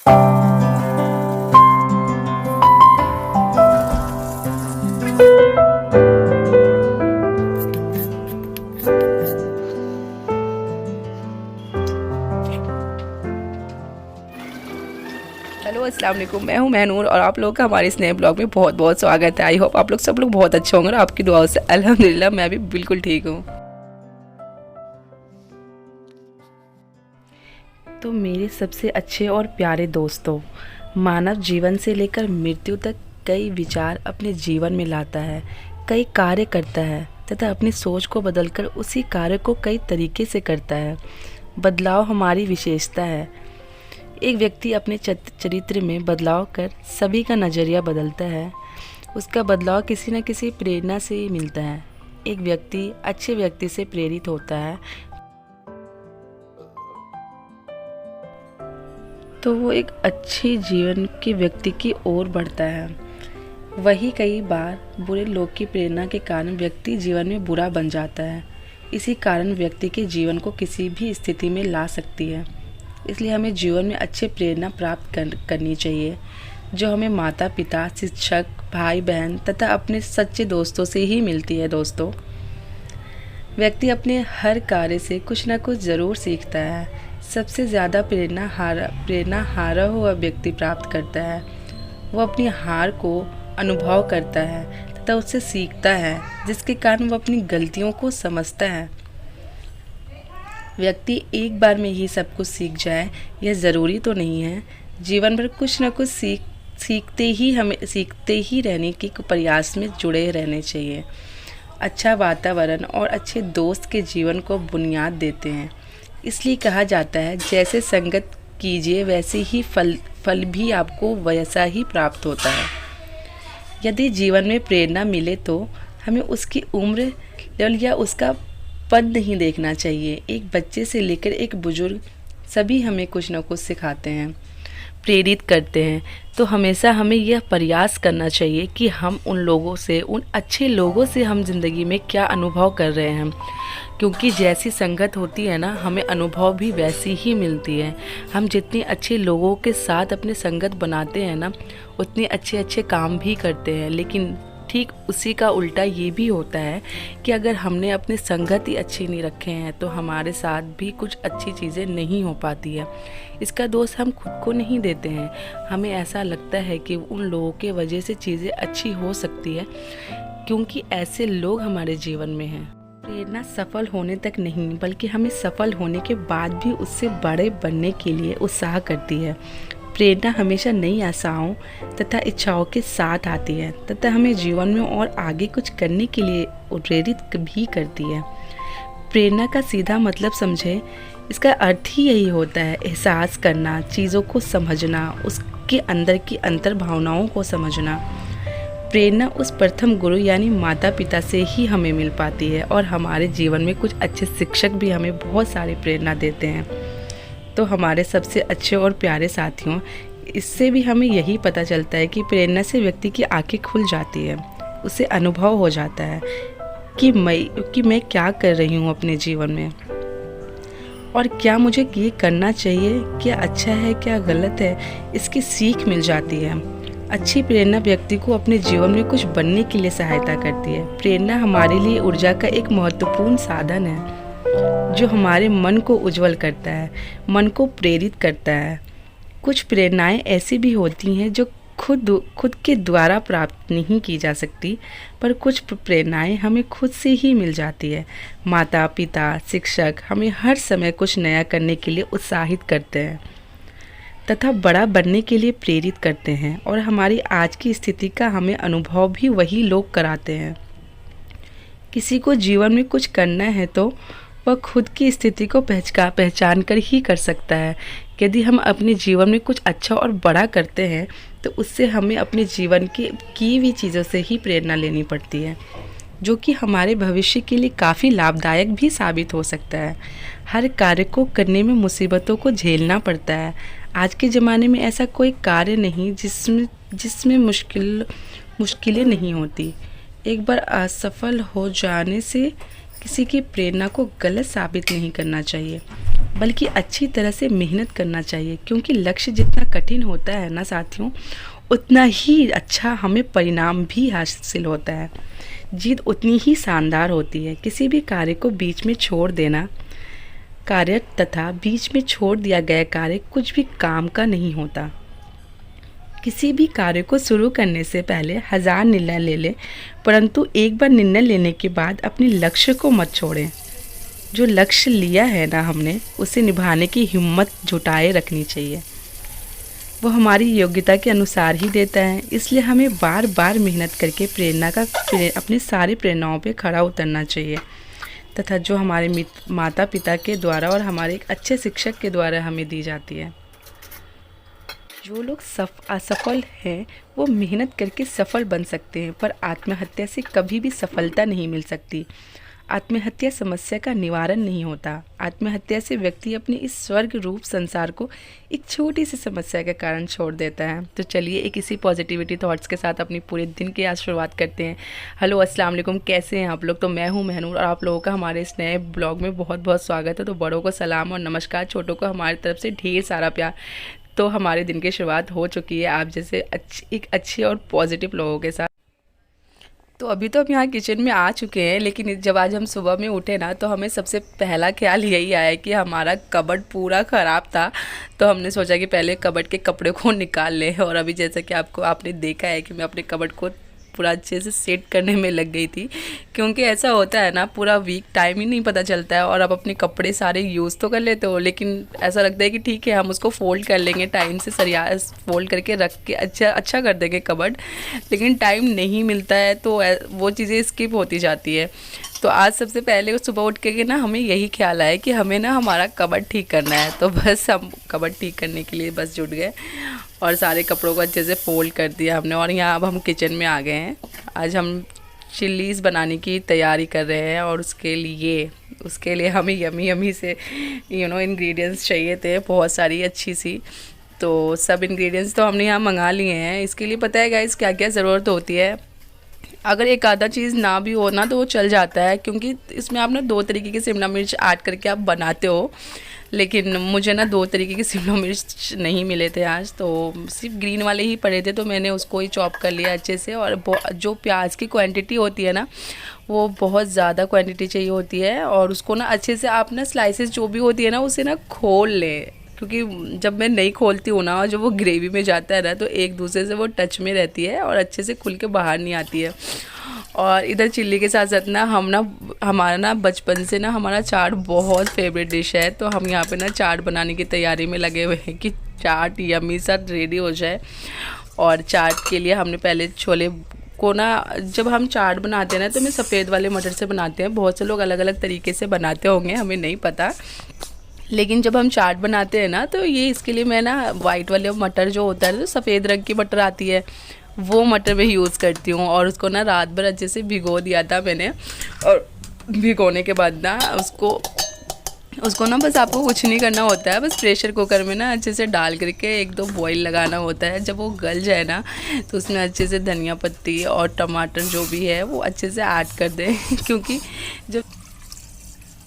Hello अस्सलाम वालेकुम, मैं हूं महनूर और आप लोगों का हमारे इस नए ब्लॉग में बहुत बहुत स्वागत है। आई होप आप लोग सब लोग बहुत अच्छे होंगे और आपकी दुआओं से अल्हम्दुलिल्लाह मैं भी बिल्कुल ठीक हूं। तो मेरे सबसे अच्छे और प्यारे दोस्तों, मानव जीवन से लेकर मृत्यु तक कई विचार अपने जीवन में लाता है, कई कार्य करता है तथा अपनी सोच को बदलकर उसी कार्य को कई तरीके से करता है। बदलाव हमारी विशेषता है। एक व्यक्ति अपने चरित्र में बदलाव कर सभी का नज़रिया बदलता है। उसका बदलाव किसी न किसी प्रेरणा से ही मिलता है। एक व्यक्ति अच्छे व्यक्ति से प्रेरित होता है तो वो एक अच्छी जीवन के व्यक्ति की ओर बढ़ता है। वही कई बार बुरे लोग की प्रेरणा के कारण व्यक्ति जीवन में बुरा बन जाता है। इसी कारण व्यक्ति के जीवन को किसी भी स्थिति में ला सकती है। इसलिए हमें जीवन में अच्छे प्रेरणा प्राप्त करनी चाहिए, जो हमें माता पिता, शिक्षक, भाई बहन तथा अपने सच्चे दोस्तों से ही मिलती है। दोस्तों, व्यक्ति अपने हर कार्य से कुछ न कुछ ज़रूर सीखता है। सबसे ज़्यादा प्रेरणा हारा हुआ व्यक्ति प्राप्त करता है। वो अपनी हार को अनुभव करता है तथा उससे सीखता है, जिसके कारण वो अपनी गलतियों को समझता है। व्यक्ति एक बार में ही सब कुछ सीख जाए यह ज़रूरी तो नहीं है। जीवन भर कुछ न कुछ सीखते ही रहने के प्रयास में जुड़े रहने चाहिए। अच्छा वातावरण और अच्छे दोस्त के जीवन को बुनियाद देते हैं। इसलिए कहा जाता है, जैसे संगत कीजिए वैसे ही फल भी आपको वैसा ही प्राप्त होता है। यदि जीवन में प्रेरणा मिले तो हमें उसकी उम्र या उसका पद नहीं देखना चाहिए। एक बच्चे से लेकर एक बुजुर्ग सभी हमें कुछ न कुछ सिखाते हैं, प्रेरित करते हैं। तो हमेशा हमें यह प्रयास करना चाहिए कि हम उन लोगों से, उन अच्छे लोगों से हम ज़िंदगी में क्या अनुभव कर रहे हैं, क्योंकि जैसी संगत होती है ना, हमें अनुभव भी वैसी ही मिलती है। हम जितने अच्छे लोगों के साथ अपने संगत बनाते हैं ना, उतने अच्छे अच्छे काम भी करते हैं। लेकिन ठीक उसी का उल्टा ये भी होता है कि अगर हमने अपनी संगत ही अच्छी नहीं रखे हैं तो हमारे साथ भी कुछ अच्छी चीज़ें नहीं हो पाती है। इसका दोष हम खुद को नहीं देते हैं। हमें ऐसा लगता है कि उन लोगों के वजह से चीज़ें अच्छी हो सकती है, क्योंकि ऐसे लोग हमारे जीवन में हैं। प्रेरणा सफल होने तक नहीं, बल्कि हमें सफल होने के बाद भी उससे बड़े बनने के लिए उत्साह करती है। प्रेरणा हमेशा नई आशाओं तथा इच्छाओं के साथ आती है तथा हमें जीवन में और आगे कुछ करने के लिए प्रेरित भी करती है। प्रेरणा का सीधा मतलब समझे, इसका अर्थ ही यही होता है, एहसास करना, चीज़ों को समझना, उसके अंदर की अंतर भावनाओं को समझना। प्रेरणा उस प्रथम गुरु यानी माता पिता से ही हमें मिल पाती है और हमारे जीवन में कुछ अच्छे शिक्षक भी हमें बहुत सारी प्रेरणा देते हैं। तो हमारे सबसे अच्छे और प्यारे साथियों, इससे भी हमें यही पता चलता है कि प्रेरणा से व्यक्ति की आंखें खुल जाती है। उसे अनुभव हो जाता है कि मैं क्या कर रही हूँ अपने जीवन में और क्या मुझे ये करना चाहिए, क्या अच्छा है क्या गलत है, इसकी सीख मिल जाती है। अच्छी प्रेरणा व्यक्ति को अपने जीवन में कुछ बनने के लिए सहायता करती है। प्रेरणा हमारे लिए ऊर्जा का एक महत्वपूर्ण साधन है, जो हमारे मन को उज्जवल करता है, मन को प्रेरित करता है। कुछ प्रेरणाएं ऐसी भी होती हैं जो खुद के द्वारा प्राप्त नहीं की जा सकती, पर कुछ प्रेरणाएं हमें खुद से ही मिल जाती है। माता पिता, शिक्षक हमें हर समय कुछ नया करने के लिए उत्साहित करते हैं तथा बड़ा बनने के लिए प्रेरित करते हैं, और हमारी आज की स्थिति का हमें अनुभव भी वही लोग कराते हैं। किसी को जीवन में कुछ करना है तो वह खुद की स्थिति को पहचान कर ही कर सकता है। यदि हम अपने जीवन में कुछ अच्छा और बड़ा करते हैं तो उससे हमें अपने जीवन की हुई चीज़ों से ही प्रेरणा लेनी पड़ती है, जो कि हमारे भविष्य के लिए काफ़ी लाभदायक भी साबित हो सकता है। हर कार्य को करने में मुसीबतों को झेलना पड़ता है। आज के ज़माने में ऐसा कोई कार्य नहीं जिसमें मुश्किलें नहीं होती। एक बार असफल हो जाने से किसी की प्रेरणा को गलत साबित नहीं करना चाहिए। बल्कि अच्छी तरह से मेहनत करना चाहिए, क्योंकि लक्ष्य जितना कठिन होता है ना साथियों, उतना ही अच्छा हमें परिणाम भी हासिल होता है। जीत उतनी ही शानदार होती है। किसी भी कार्य को बीच में छोड़ देना कार्य तथा बीच में छोड़ दिया गया कार्य कुछ भी काम का नहीं होता। किसी भी कार्य को शुरू करने से पहले 1000 निर्णय ले लें, परंतु एक बार निर्णय लेने के बाद अपने लक्ष्य को मत छोड़ें। जो लक्ष्य लिया है ना हमने, उसे निभाने की हिम्मत जुटाए रखनी चाहिए। वो हमारी योग्यता के अनुसार ही देता है, इसलिए हमें बार बार मेहनत करके अपने सारी प्रेरणाओं पे खड़ा उतरना चाहिए, तथा जो हमारे माता पिता के द्वारा और हमारे एक अच्छे शिक्षक के द्वारा हमें दी जाती है। जो लोग असफल हैं वो मेहनत करके सफल बन सकते हैं, पर आत्महत्या से कभी भी सफलता नहीं मिल सकती। आत्महत्या समस्या का निवारण नहीं होता। आत्महत्या से व्यक्ति अपने इस स्वर्ग रूप संसार को एक छोटी सी समस्या के कारण छोड़ देता है। तो चलिए एक इसी पॉजिटिविटी थॉट्स के साथ अपनी पूरे दिन की आज शुरुआत करते हैं। हेलो अस्सलाम वालेकुम, कैसे हैं आप लोग? तो मैं हूं महनूर और आप लोगों का हमारे इस नए ब्लॉग में बहुत बहुत स्वागत है। तो बड़ों को सलाम और नमस्कार, छोटों को हमारी तरफ से ढेर सारा प्यार। तो हमारे दिन की शुरुआत हो चुकी है आप जैसे एक अच्छे और पॉजिटिव लोगों के साथ। तो अभी तो हम यहाँ किचन में आ चुके हैं, लेकिन जब आज हम सुबह में उठे ना, तो हमें सबसे पहला ख्याल यही आया कि हमारा कबर्ड पूरा ख़राब था। तो हमने सोचा कि पहले कबर्ड के कपड़े को निकाल लें। और अभी जैसा कि आपने देखा है कि मैं अपने कबर्ड को पूरा अच्छे से सेट करने में लग गई थी, क्योंकि ऐसा होता है ना, पूरा वीक टाइम ही नहीं पता चलता है। और आप अपने कपड़े सारे यूज़ तो कर लेते हो, लेकिन ऐसा लगता है कि ठीक है हम उसको फ़ोल्ड कर लेंगे टाइम से, सरिया फ़ोल्ड करके रख के अच्छा कर देंगे कबर्ड, लेकिन टाइम नहीं मिलता है तो वो चीज़ें स्किप होती जाती है। तो आज सबसे पहले सुबह उठ के ना हमें यही ख्याल आया कि हमें ना हमारा कबर्ड ठीक करना है। तो बस हम कबर्ड ठीक करने के लिए बस जुट गए और सारे कपड़ों को अच्छे से फोल्ड कर दिया हमने। और यहाँ अब हम किचन में आ गए हैं। आज हम चिल्लीज़ बनाने की तैयारी कर रहे हैं और उसके लिए हमें यमी से इंग्रेडिएंट्स चाहिए थे, बहुत सारी अच्छी सी। तो सब इंग्रेडिएंट्स तो हमने यहाँ मंगा लिए हैं। इसके लिए पता है गाइस क्या क्या ज़रूरत होती है। अगर एक आधा चीज़ ना भी हो ना तो वो चल जाता है, क्योंकि इसमें आप ना 2 तरीके की शिमला मिर्च ऐड करके आप बनाते हो, लेकिन मुझे ना 2 तरीके के शिमला मिर्च नहीं मिले थे आज, तो सिर्फ ग्रीन वाले ही पड़े थे। तो मैंने उसको ही चॉप कर लिया अच्छे से। और जो प्याज की क्वांटिटी होती है ना, वो बहुत ज़्यादा क्वांटिटी चाहिए होती है। और उसको ना अच्छे से आप ना स्लाइसेस जो भी होती है ना, उसे ना खोल लें, क्योंकि जब मैं नहीं खोलती हूँ ना और जब वो ग्रेवी में जाता है ना, तो एक दूसरे से वो टच में रहती है और अच्छे से खुल के बाहर नहीं आती है। और इधर चिल्ली के साथ साथ ना हमारा ना बचपन से ना हमारा चाट बहुत फेवरेट डिश है। तो हम यहाँ पे ना चाट बनाने की तैयारी में लगे हुए हैं कि चाट यम्मी सा रेडी हो जाए। और चाट के लिए हमने पहले छोले को ना, जब हम चाट बनाते हैं ना तो मैं सफ़ेद वाले मटर से बनाते हैं। बहुत से लोग अलग अलग तरीके से बनाते होंगे, हमें नहीं पता। लेकिन जब हम चाट बनाते हैं ना, तो ये इसके लिए मैं ना वाइट वाले मटर जो होता है, तो सफ़ेद रंग की मटर आती है, वो मटर मैं यूज़ करती हूँ। और उसको ना रात भर अच्छे से भिगो दिया था मैंने। और भिगोने के बाद ना उसको ना बस आपको कुछ नहीं करना होता है, बस प्रेशर कुकर में ना अच्छे से डाल करके 1-2 बॉईल लगाना होता है। जब वो गल जाए ना, तो उसमें अच्छे से धनिया पत्ती और टमाटर जो भी है वो अच्छे से ऐड कर दें क्योंकि जब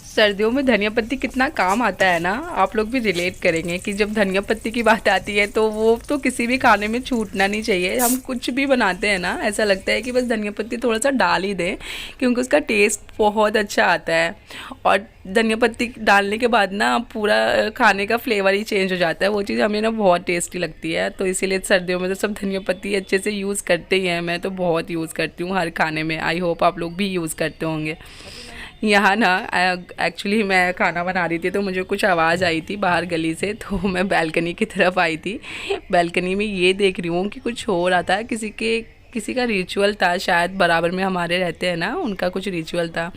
सर्दियों में धनिया पत्ती कितना काम आता है ना, आप लोग भी रिलेट करेंगे कि जब धनिया पत्ती की बात आती है तो वो तो किसी भी खाने में छूटना नहीं चाहिए। हम कुछ भी बनाते हैं ना, ऐसा लगता है कि बस धनिया पत्ती थोड़ा सा डाल ही दें, क्योंकि उसका टेस्ट बहुत अच्छा आता है। और धनिया पत्ती डालने के बाद ना पूरा खाने का फ्लेवर ही चेंज हो जाता है। वो चीज़ हमें ना बहुत टेस्टी लगती है। तो इसीलिए सर्दियों में तो सब धनिया पत्ती अच्छे से यूज़ करते ही हैं। मैं तो बहुत यूज़ करती हूँ हर खाने में। आई होप आप लोग भी यूज़ करते होंगे। यहाँ ना एक्चुअली मैं खाना बना रही थी, तो मुझे कुछ आवाज़ आई थी बाहर गली से, तो मैं बालकनी की तरफ आई थी। बालकनी में ये देख रही हूँ कि कुछ हो रहा था, किसी का रिचुअल था शायद, बराबर में हमारे रहते हैं ना, उनका कुछ रिचुअल था।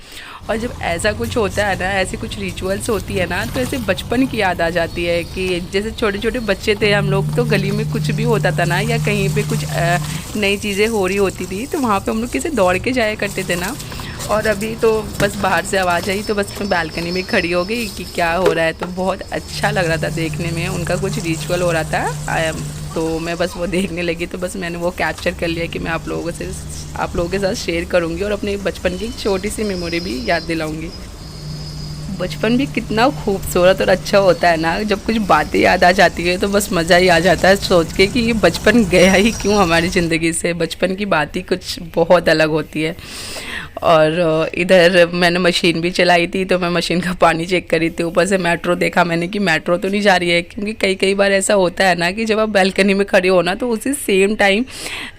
और जब ऐसा कुछ होता है ना, ऐसी कुछ रिचुअल्स होती है ना, तो ऐसे बचपन की याद आ जाती है कि जैसे छोटे छोटे बच्चे थे हम लोग, तो गली में कुछ भी होता था ना, या कहीं पे कुछ नई चीज़ें हो रही होती थी, तो वहाँ पे हम लोग कैसे दौड़ के जाया करते थे ना। और अभी तो बस बाहर से आवाज़ आई तो बस मैं बालकनी में खड़ी हो गई कि क्या हो रहा है। तो बहुत अच्छा लग रहा था देखने में, उनका कुछ रिचुअल हो रहा था। तो मैं बस वो देखने लगी, तो बस मैंने वो कैप्चर कर लिया कि मैं आप लोगों के साथ शेयर करूंगी और अपने बचपन की छोटी सी मेमोरी भी याद दिलाऊंगी। बचपन भी कितना खूबसूरत और अच्छा होता है ना। जब कुछ बातें याद आ जाती है तो बस मज़ा ही आ जाता है सोच के कि ये बचपन गया ही क्यों हमारी ज़िंदगी से। बचपन की बात ही कुछ बहुत अलग होती है। और इधर मैंने मशीन भी चलाई थी, तो मैं मशीन का पानी चेक करी थी। ऊपर से मेट्रो देखा मैंने कि मेट्रो तो नहीं जा रही है, क्योंकि कई बार ऐसा होता है ना कि जब आप बालकनी में खड़े हो ना तो उसी सेम टाइम,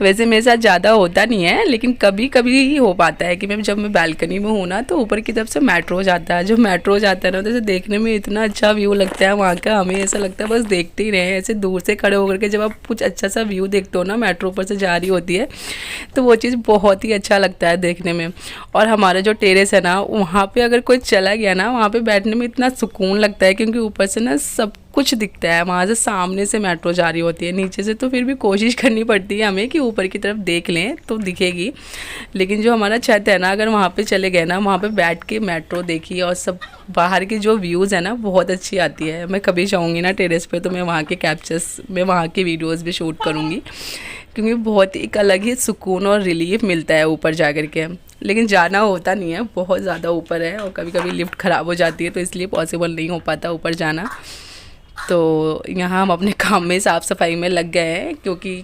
वैसे मेरे साथ ज़्यादा होता नहीं है लेकिन कभी कभी ही हो पाता है कि जब मैं बालकनी में हूँ ना तो ऊपर की तरफ से मेट्रो जाता है। जो मेट्रो जाता है ना तो देखने में इतना अच्छा व्यू लगता है वहाँ का, हमें ऐसा लगता है बस देखते ही रहें। ऐसे दूर से खड़े होकर के जब आप कुछ अच्छा सा व्यू देखते हो ना, मेट्रो ऊपर से जा रही होती है, तो वो चीज़ बहुत ही अच्छा लगता है देखने में। और हमारा जो टेरेस है ना, वहाँ पे अगर कोई चला गया ना, वहाँ पे बैठने में इतना सुकून लगता है, क्योंकि ऊपर से ना सब कुछ दिखता है। वहाँ से सामने से मेट्रो जा रही होती है, नीचे से तो फिर भी कोशिश करनी पड़ती है हमें कि ऊपर की तरफ देख लें तो दिखेगी। लेकिन जो हमारा छत है ना, अगर वहाँ पे चले गए ना, वहाँ पे बैठ के मेट्रो देखिए और सब बाहर की जो व्यूज़ है ना बहुत अच्छी आती है। मैं कभी जाऊँगी ना टेरेस पे तो मैं वहाँ के कैप्चर्स, मैं वहाँ की वीडियोज़ भी शूट करूँगी, क्योंकि बहुत एक अलग ही सुकून और रिलीफ मिलता है ऊपर जा कर के। लेकिन जाना होता नहीं है, बहुत ज़्यादा ऊपर है और कभी कभी लिफ्ट ख़राब हो जाती है तो इसलिए पॉसिबल नहीं हो पाता ऊपर जाना। तो यहाँ हम अपने काम में साफ़ सफाई में लग गए हैं, क्योंकि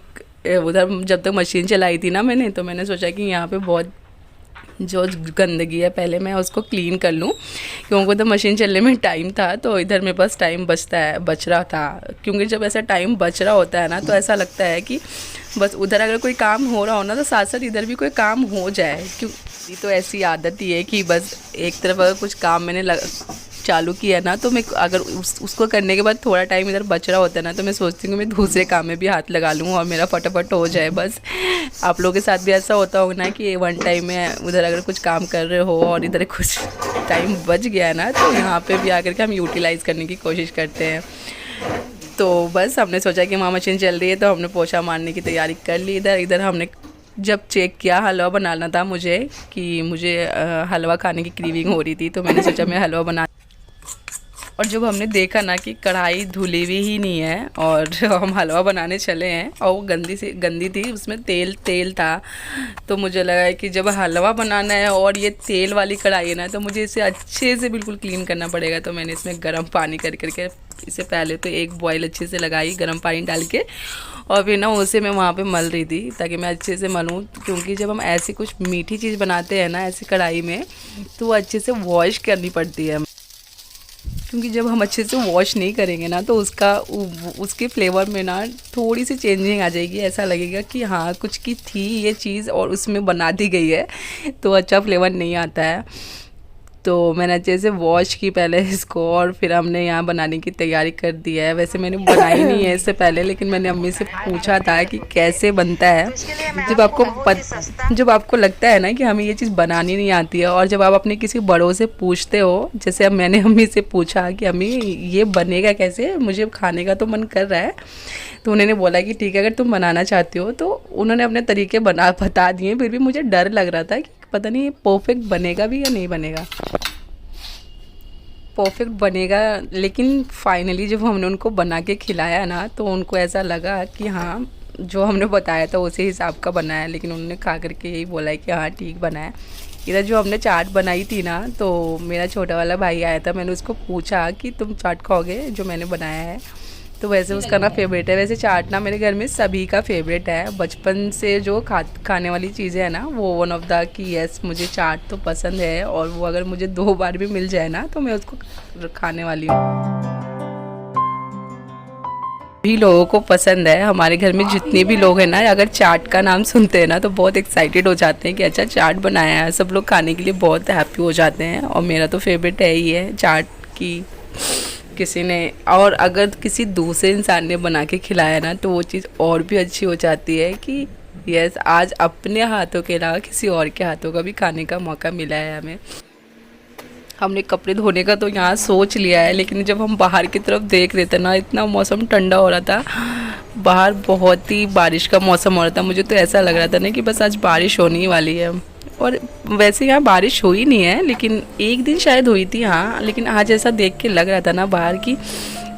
उधर जब तक मशीन चलाई थी ना मैंने, तो मैंने सोचा कि यहाँ पे बहुत जो गंदगी है पहले मैं उसको क्लीन कर लूँ, क्योंकि तो मशीन चलने में टाइम था, तो इधर मेरे पास टाइम बच रहा था। क्योंकि जब ऐसा टाइम बच रहा होता है ना तो ऐसा लगता है कि बस उधर अगर कोई काम हो रहा हो ना तो साथ साथ इधर भी कोई काम हो जाए। क्यों, तो ऐसी आदत ही है कि बस एक तरफ अगर कुछ काम मैंने चालू किया ना, तो मैं अगर उसको करने के बाद थोड़ा टाइम इधर बच रहा होता है ना, तो मैं सोचती हूँ मैं दूसरे काम में भी हाथ लगा लूँ और मेरा फटाफट हो जाए बस। आप लोगों के साथ भी ऐसा होता होगा ना कि वन टाइम में उधर अगर कुछ काम कर रहे हो और इधर कुछ टाइम बच गया है ना, तो यहाँ पे भी आकर के हम यूटिलाइज़ करने की कोशिश करते हैं। तो बस हमने सोचा कि वहाँ मशीन चल रही है तो हमने पोछा मारने की तैयारी कर ली। इधर हमने जब चेक किया, हलवा बनाना था मुझे, कि मुझे हलवा खाने की क्रेविंग हो रही थी, तो मैंने सोचा मैं हलवा बना। और जब हमने देखा ना कि कढ़ाई धुली हुई ही नहीं है और हम हलवा बनाने चले हैं और वो गंदी थी, उसमें तेल था, तो मुझे लगा कि जब हलवा बनाना है और ये तेल वाली कढ़ाई है ना, तो मुझे इसे अच्छे से बिल्कुल क्लीन करना पड़ेगा। तो मैंने इसमें गर्म पानी करके इसे पहले तो एक बॉयल अच्छे से लगाई गर्म पानी डाल के, और फिर ना उसे मैं वहाँ पे मल रही थी ताकि मैं अच्छे से मलूँ। क्योंकि जब हम ऐसी कुछ मीठी चीज़ बनाते हैं ना ऐसी कढ़ाई में, तो वो अच्छे से वॉश करनी पड़ती है, क्योंकि जब हम अच्छे से वॉश नहीं करेंगे ना तो उसके फ्लेवर में ना थोड़ी सी चेंजिंग आ जाएगी। ऐसा लगेगा कि हाँ कुछ की थी ये चीज़ और उसमें बना दी गई है, तो अच्छा फ्लेवर नहीं आता है। तो मैंने अच्छे से वॉश की पहले इसको, और फिर हमने यहाँ बनाने की तैयारी कर दी है। वैसे मैंने बनाई नहीं है इससे पहले, लेकिन मैंने अम्मी से पूछा था कि कैसे बनता है। जब आपको लगता है ना कि हमें ये चीज़ बनानी नहीं आती है, और जब आप अपने किसी बड़ों से पूछते हो, जैसे अब मैंने अम्मी से पूछा कि अम्मी ये बनेगा कैसे, मुझे खाने का तो मन कर रहा है, तो उन्होंने बोला कि ठीक है अगर तुम बनाना चाहती हो। तो उन्होंने अपने तरीके बता दिए, फिर भी मुझे डर लग रहा था कि पता नहीं ये परफेक्ट बनेगा भी या नहीं बनेगा। परफेक्ट बनेगा, लेकिन फाइनली जब हमने उनको बना के खिलाया ना, तो उनको ऐसा लगा कि हाँ जो हमने बताया था उसी हिसाब का बना है। लेकिन उन्होंने खा करके यही बोला है कि हाँ ठीक बना है। इधर जो हमने चाट बनाई थी ना, तो मेरा छोटा वाला भाई आया था, मैंने उसको पूछा कि तुम चाट खाओगे जो मैंने बनाया है, तो वैसे उसका ना फेवरेट है। वैसे चाट ना मेरे घर में सभी का फेवरेट है, बचपन से जो खाने वाली चीज़ें हैं ना, वो वन ऑफ द कि यस मुझे चाट तो पसंद है, और वो अगर मुझे 2 बार भी मिल जाए ना तो मैं उसको खाने वाली हूँ। भी लोगों को पसंद है, हमारे घर में जितने भी लोग हैं ना, अगर चाट का नाम सुनते हैं ना तो बहुत एक्साइटेड हो जाते हैं कि अच्छा चाट बनाया है। सब लोग खाने के लिए बहुत हैप्पी हो जाते हैं, और मेरा तो फेवरेट है ही है चाट की। किसी ने, और अगर किसी दूसरे इंसान ने बना के खिलाया ना तो वो चीज़ और भी अच्छी हो जाती है कि यस आज अपने हाथों के अलावा किसी और के हाथों का भी खाने का मौका मिला है हमें। हमने कपड़े धोने का तो यहाँ सोच लिया है, लेकिन जब हम बाहर की तरफ देख रहे थे ना, इतना मौसम ठंडा हो रहा था, बाहर बहुत ही बारिश का मौसम हो रहा था। मुझे तो ऐसा लग रहा था ना कि बस आज बारिश होने ही वाली है। और वैसे यहाँ बारिश हुई नहीं है, लेकिन एक दिन शायद हुई थी हाँ, लेकिन आज ऐसा देख के लग रहा था ना बाहर की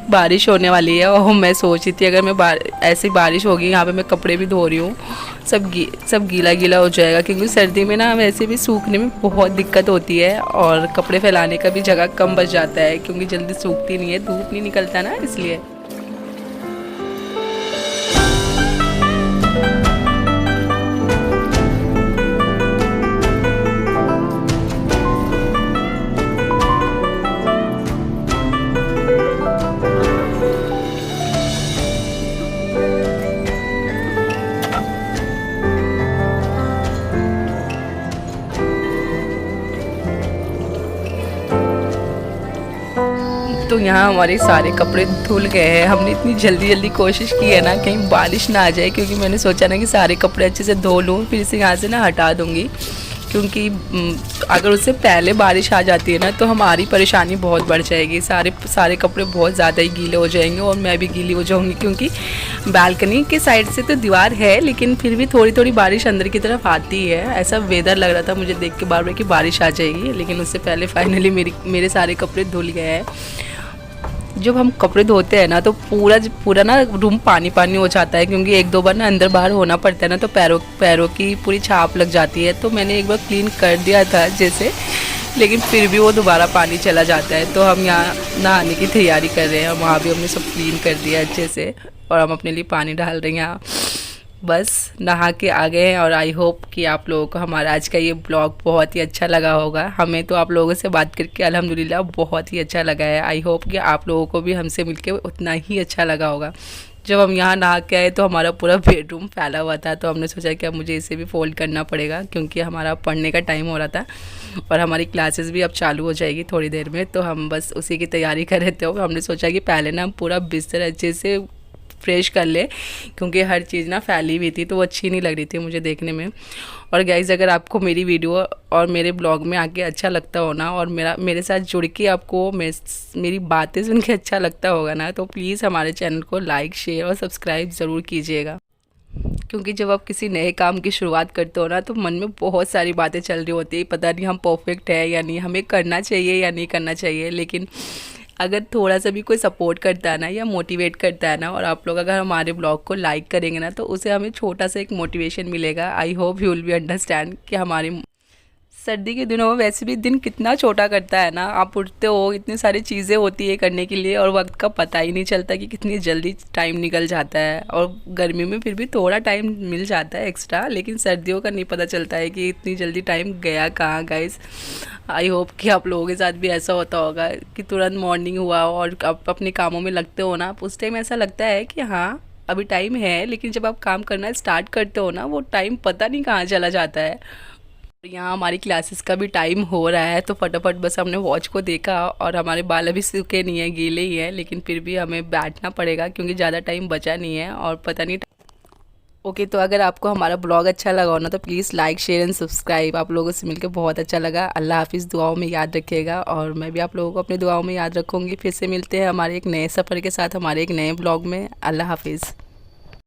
बारिश होने वाली है। और मैं सोच रही थी अगर मैं ऐसी बारिश होगी, यहाँ पे मैं कपड़े भी धो रही हूँ, सब गीला गीला हो जाएगा, क्योंकि सर्दी में ना वैसे भी सूखने में बहुत दिक्कत होती है और कपड़े फैलाने का भी जगह कम बच जाता है, क्योंकि जल्दी सूखती नहीं है, धूप नहीं निकलता ना, इसलिए। तो यहाँ हमारे सारे कपड़े धुल गए हैं। हमने इतनी जल्दी जल्दी कोशिश की है ना कहीं बारिश ना आ जाए, क्योंकि मैंने सोचा ना कि सारे कपड़े अच्छे से धो लूँ, फिर इसे यहाँ से ना हटा दूँगी, क्योंकि अगर उससे पहले बारिश आ जाती है ना तो हमारी परेशानी बहुत बढ़ जाएगी। सारे कपड़े बहुत ज़्यादा ही गीले हो जाएंगे और मैं भी गीली हो जाऊँगी, क्योंकि बालकनी के साइड से तो दीवार है, लेकिन फिर भी थोड़ी थोड़ी बारिश अंदर की तरफ आती है। ऐसा वेदर लग रहा था मुझे देख के बार बार कि बारिश आ जाएगी, लेकिन उससे पहले फाइनली मेरे सारे कपड़े धुल गए हैं। जब हम कपड़े धोते हैं ना तो पूरा ना रूम पानी पानी हो जाता है, क्योंकि एक दो बार ना अंदर बाहर होना पड़ता है ना, तो पैरों की पूरी छाप लग जाती है। तो मैंने एक बार क्लीन कर दिया था जैसे, लेकिन फिर भी वो दोबारा पानी चला जाता है। तो हम यहाँ नहाने की तैयारी कर रहे हैं, वहाँ भी हमने सब क्लीन कर दिया अच्छे से, और हम अपने लिए पानी डाल रहे हैं यहाँ। बस नहा के आ गए हैं, और आई होप कि आप लोगों को हमारा आज का ये ब्लॉग बहुत ही अच्छा लगा होगा। हमें तो आप लोगों से बात करके अल्हम्दुलिल्लाह बहुत ही अच्छा लगा है। आई होप कि आप लोगों को भी हमसे मिलके उतना ही अच्छा लगा होगा। जब हम यहाँ नहा के आए तो हमारा पूरा बेडरूम फैला हुआ था, तो हमने सोचा कि अब मुझे इसे भी फोल्ड करना पड़ेगा, क्योंकि हमारा पढ़ने का टाइम हो रहा था और हमारी क्लासेस भी अब चालू हो जाएगी थोड़ी देर में। तो हम बस उसी की तैयारी कर रहे थे, और हमने सोचा कि पहले ना हम पूरा बिस्तर अच्छे से फ्रेश कर ले, क्योंकि हर चीज़ ना फैली हुई थी तो वो अच्छी नहीं लग रही थी मुझे देखने में। और गाइज़, अगर आपको मेरी वीडियो और मेरे ब्लॉग में आके अच्छा लगता हो ना, और मेरे साथ जुड़ के आपको मेरी बातें सुन के अच्छा लगता होगा ना, तो प्लीज़ हमारे चैनल को लाइक, शेयर और सब्सक्राइब ज़रूर कीजिएगा। क्योंकि जब आप किसी नए काम की शुरुआत करते हो ना तो मन में बहुत सारी बातें चल रही होती है, पता नहीं हम परफेक्ट है या नहीं, हमें करना चाहिए या नहीं करना चाहिए। लेकिन अगर थोड़ा सा भी कोई सपोर्ट करता है ना या मोटिवेट करता है ना, और आप लोग अगर हमारे ब्लॉग को लाइक करेंगे ना, तो उसे हमें छोटा सा एक मोटिवेशन मिलेगा। I hope you will be understand कि हमारी सर्दी के दिनों में वैसे भी दिन कितना छोटा करता है ना। आप उठते हो, इतनी सारी चीज़ें होती है करने के लिए, और वक्त का पता ही नहीं चलता कि कितनी जल्दी टाइम निकल जाता है। और गर्मी में फिर भी थोड़ा टाइम मिल जाता है एक्स्ट्रा, लेकिन सर्दियों का नहीं पता चलता है कि इतनी जल्दी टाइम गया कहाँ। गाइस, आई होप कि आप लोगों के साथ भी ऐसा होता होगा कि तुरंत मॉर्निंग हुआ और आप अपने कामों में लगते हो ना, उस टाइम ऐसा लगता है कि हाँ अभी टाइम है, लेकिन जब आप काम करना स्टार्ट करते हो ना, वो टाइम पता नहीं कहाँ चला जाता है। यहाँ हमारी क्लासेस का भी टाइम हो रहा है, तो फटाफट बस हमने वॉच को देखा, और हमारे बाल अभी सूखे नहीं है, गीले ही हैं, लेकिन फिर भी हमें बैठना पड़ेगा क्योंकि ज़्यादा टाइम बचा नहीं है और पता नहीं। ओके, तो अगर आपको हमारा ब्लॉग अच्छा लगा हो ना तो please like, share and subscribe. आप लोगों से मिलकर बहुत अच्छा लगा। अल्लाह हाफिज़, दुआओं में याद रखिएगा, और मैं भी आप लोगों को अपनी दुआओं में याद रखूँगी। फिर से मिलते हैं हमारे एक नए सफ़र के साथ, हमारे एक नए ब्लॉग में। अल्लाह हाफिज़।